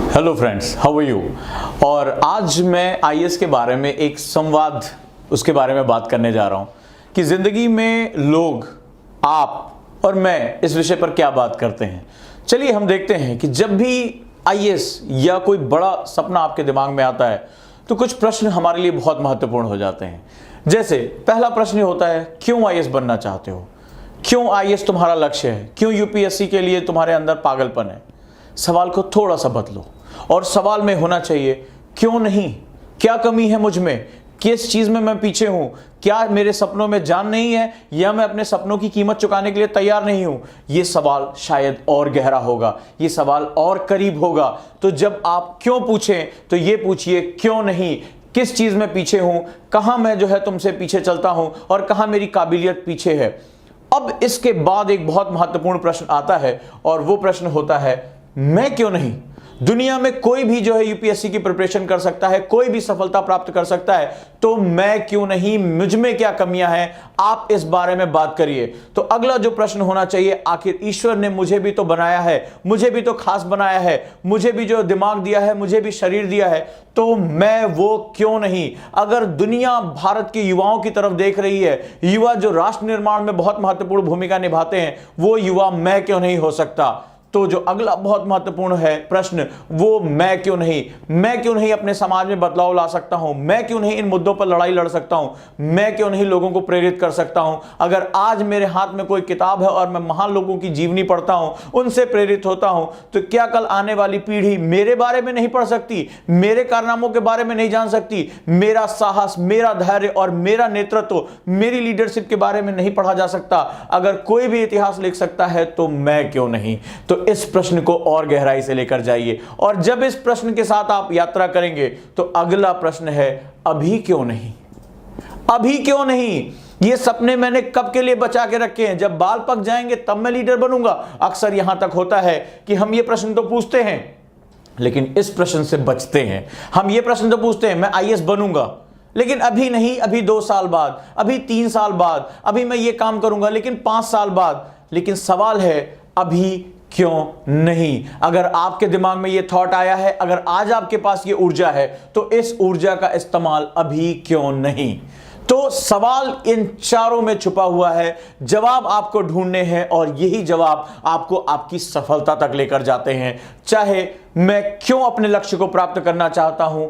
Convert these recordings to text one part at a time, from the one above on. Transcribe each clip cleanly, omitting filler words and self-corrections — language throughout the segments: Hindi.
Hello friends, how are you. और आज मैं आईएएस के बारे में एक संवाद उसके बारे में बात करने जा रहा हूं कि ज़िंदगी में लोग, आप और मैं इस विषय पर क्या बात करते हैं। चलिए हम देखते हैं कि जब भी आईएएस या कोई बड़ा सपना आपके दिमाग में आता है तो कुछ प्रश्न हमारे लिए बहुत महत्वपूर्ण हो जाते हैं। जैसे पहला प्रश्न होता है, क्यों आईएएस बनना चाहते हो? क्यों आईएएस तुम्हारा लक्ष्य है? क्यों यूपीएससी के लिए तुम्हारे अंदर पागलपन है? सवाल को थोड़ा सा बदलो और सवाल में होना चाहिए, क्यों नहीं? क्या कमी है मुझ में? किस चीज में मैं पीछे हूं? क्या मेरे सपनों में जान नहीं है, या मैं अपने सपनों की कीमत चुकाने के लिए तैयार नहीं हूं? यह सवाल शायद और गहरा होगा, यह सवाल और करीब होगा। तो जब आप क्यों पूछें तो यह पूछिए, क्यों नहीं? किस चीज में पीछे हूं? कहां मैं जो है तुमसे पीछे चलता हूं और कहां मेरी काबिलियत पीछे है? अब इसके बाद एक बहुत महत्वपूर्ण प्रश्न आता है और वो प्रश्न होता है, मैं क्यों नहीं? दुनिया में कोई भी जो है यूपीएससी की प्रिपरेशन कर सकता है, कोई भी सफलता प्राप्त कर सकता है, तो मैं क्यों नहीं? मुझ में क्या कमियां हैं? आप इस बारे में बात करिए। तो अगला जो प्रश्न होना चाहिए, आखिर ईश्वर ने मुझे भी तो बनाया है, मुझे भी तो खास बनाया है, मुझे भी जो दिमाग दिया है, मुझे भी शरीर दिया है, तो मैं वो क्यों नहीं? अगर दुनिया भारत के युवाओं की तरफ देख रही है, युवा जो राष्ट्र निर्माण में बहुत महत्वपूर्ण भूमिका निभाते हैं, वो युवा मैं क्यों नहीं हो सकता? तो जो अगला बहुत महत्वपूर्ण है प्रश्न, वो मैं क्यों नहीं? मैं क्यों नहीं अपने समाज में बदलाव ला सकता हूं? मैं क्यों नहीं इन मुद्दों पर लड़ाई लड़ सकता हूं? मैं क्यों नहीं लोगों को प्रेरित कर सकता हूं? अगर आज मेरे हाथ में कोई किताब है और मैं महान लोगों की जीवनी पढ़ता हूं, उनसे प्रेरित होता हूं, तो क्या कल आने वाली पीढ़ी मेरे बारे में नहीं पढ़ सकती? मेरे कारनामों के बारे में नहीं जान सकती? मेरा साहस, मेरा धैर्य और मेरा नेतृत्व, मेरी लीडरशिप के बारे में नहीं पढ़ा जा सकता? अगर कोई भी इतिहास लिख सकता है तो मैं क्यों नहीं? तो इस प्रश्न को और गहराई से लेकर जाइए, और जब इस प्रश्न के साथ आप यात्रा करेंगे तो अगला प्रश्न है, अभी क्यों नहीं? अभी क्यों नहीं? ये सपने मैंने कब के लिए बचा के रखे हैं? जब बाल पक जाएंगे तब मैं लीडर बनूंगा। अक्सर यहां तक होता है कि हम ये प्रश्न तो पूछते हैं, लेकिन इस प्रश्न से बचते हैं। हम ये प्रश्न तो पूछते हैं, मैं आईएएस बनूंगा, लेकिन अभी नहीं, अभी 2 साल बाद, अभी 3 साल बाद, अभी मैं ये काम करूंगा, लेकिन 5 साल बाद। लेकिन सवाल है, अभी क्यों नहीं? अगर आपके दिमाग में ये थॉट आया है, अगर आज आपके पास ये ऊर्जा है, तो इस ऊर्जा का इस्तेमाल अभी क्यों नहीं? तो सवाल इन चारों में छुपा हुआ है, जवाब आपको ढूंढने हैं, और यही जवाब आपको आपकी सफलता तक लेकर जाते हैं। चाहे मैं क्यों अपने लक्ष्य को प्राप्त करना चाहता हूं,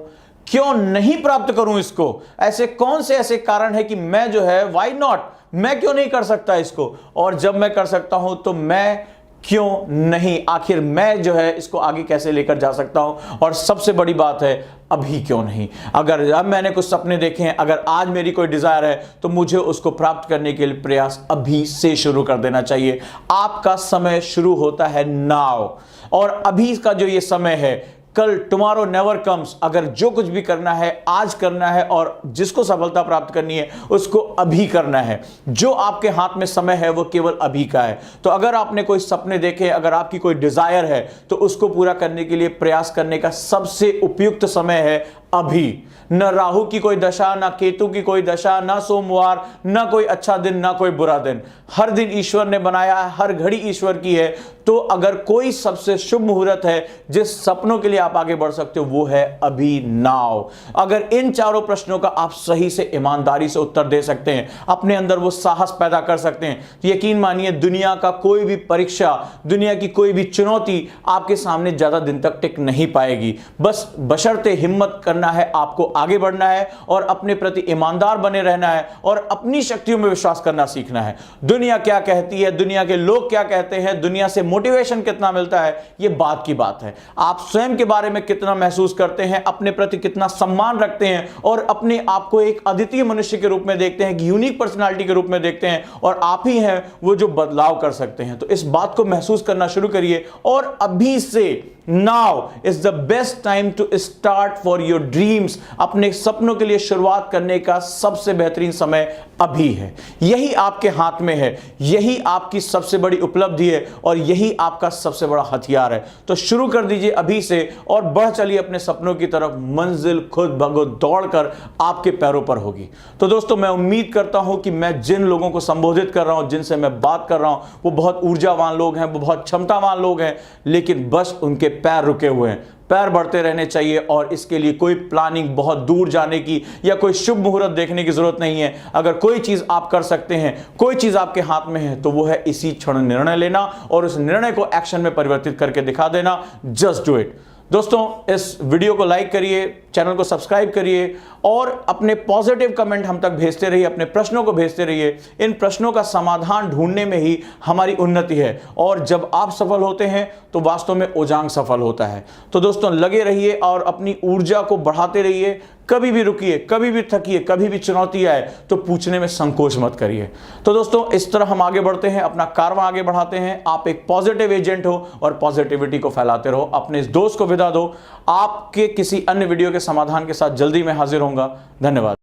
क्यों नहीं प्राप्त करूं इसको? ऐसे कौन से ऐसे कारण है कि मैं जो है, व्हाई नॉट, मैं क्यों नहीं कर सकता इसको? और जब मैं कर सकता हूं तो मैं क्यों नहीं? आखिर मैं जो है इसको आगे कैसे लेकर जा सकता हूं? और सबसे बड़ी बात है, अभी क्यों नहीं? अगर अब मैंने कुछ सपने देखे हैं, अगर आज मेरी कोई डिजायर है, तो मुझे उसको प्राप्त करने के लिए प्रयास अभी से शुरू कर देना चाहिए। आपका समय शुरू होता है नाउ, और अभी का जो ये समय है, कल टुमारो नेवर कम्स। अगर जो कुछ भी करना है आज करना है, और जिसको सफलता प्राप्त करनी है उसको अभी करना है। जो आपके हाथ में समय है वो केवल अभी का है। तो अगर आपने कोई सपने देखे, अगर आपकी कोई डिजायर है, तो उसको पूरा करने के लिए प्रयास करने का सबसे उपयुक्त समय है अभी। न राहु की कोई दशा, ना केतु की कोई दशा, ना सोमवार, ना कोई अच्छा दिन, ना कोई बुरा दिन। हर दिन ईश्वर ने बनाया है, हर घड़ी ईश्वर की है। तो अगर कोई सबसे शुभ मुहूर्त है जिस सपनों के लिए आप आगे बढ़ सकते हो, वो है अभी नाउ। अगर इन चारों प्रश्नों का आप सही से, ईमानदारी से उत्तर दे सकते हैं, अपने अंदर वो साहस पैदा कर सकते हैं, तो यकीन मानिए दुनिया का कोई भी परीक्षा, दुनिया की कोई भी चुनौती आपके सामने ज्यादा दिन तक टिक नहीं पाएगी। बस बशर्ते हिम्मत करना है, आपको आगे बढ़ना है और अपने प्रति ईमानदार बने रहना है, और अपनी शक्तियों में विश्वास करना सीखना है। दुनिया क्या कहती है, दुनिया के लोग क्या कहते हैं, दुनिया से मोटिवेशन कितना मिलता है, यह बात की बात है। आप स्वयं के बारे में कितना महसूस करते हैं, अपने प्रति कितना सम्मान रखते हैं, और अपने आप को एक अद्वितीय मनुष्य के रूप में देखते हैं, यूनिक पर्सनालिटी के रूप में देखते हैं, और आप ही हैं वो जो बदलाव कर सकते हैं। तो इस बात को महसूस करना शुरू करिए, और अभी से, now is the best time to start for your dreams. अपने सपनों के लिए शुरुआत करने का सबसे बेहतरीन समय अभी है। यही आपके हाथ में है, यही आपकी सबसे बड़ी उपलब्धि है, और यही आपका सबसे बड़ा हथियार है। तो शुरू कर दीजिए अभी से, और बढ़ चलिए अपने सपनों की तरफ। मंजिल खुद ब खुद दौड़कर आपके पैरों पर होगी। तो दोस्तों, मैं उम्मीद करता हूं कि मैं जिन लोगों को संबोधित कर रहा हूं, जिनसे मैं बात कर रहा हूं, वो बहुत ऊर्जावान लोग हैं, वो बहुत क्षमतावान लोग हैं, लेकिन बस उनके पैर रुके हुए हैं, पैर बढ़ते रहने चाहिए और इसके लिए कोई प्लानिंग बहुत दूर जाने की या कोई शुभ मुहूर्त देखने की जरूरत नहीं है। अगर कोई चीज आप कर सकते हैं, कोई चीज आपके हाथ में है, तो वो है इसी क्षण निर्णय लेना और उस निर्णय को एक्शन में परिवर्तित करके दिखा देना। Just do it. दोस्तों, इस वीडियो को लाइक करिए, चैनल को सब्सक्राइब करिए और अपने पॉजिटिव कमेंट हम तक भेजते रहिए, अपने प्रश्नों को भेजते रहिए। इन प्रश्नों का समाधान ढूंढने में ही हमारी उन्नति है और जब आप सफल होते हैं तो वास्तव में ओजांग सफल होता है। तो दोस्तों, लगे रहिए और अपनी ऊर्जा को बढ़ाते रहिए। कभी भी रुकिए, कभी भी थकिए, कभी भी चुनौती आए तो पूछने में संकोच मत करिए। तो दोस्तों, इस तरह हम आगे बढ़ते हैं, अपना कारवां आगे बढ़ाते हैं। आप एक पॉजिटिव एजेंट हो और पॉजिटिविटी को फैलाते रहो। अपने इस दोस्त को विदा दो। आपके किसी अन्य वीडियो के समाधान के साथ जल्दी मैं हाजिर होऊंगा। धन्यवाद।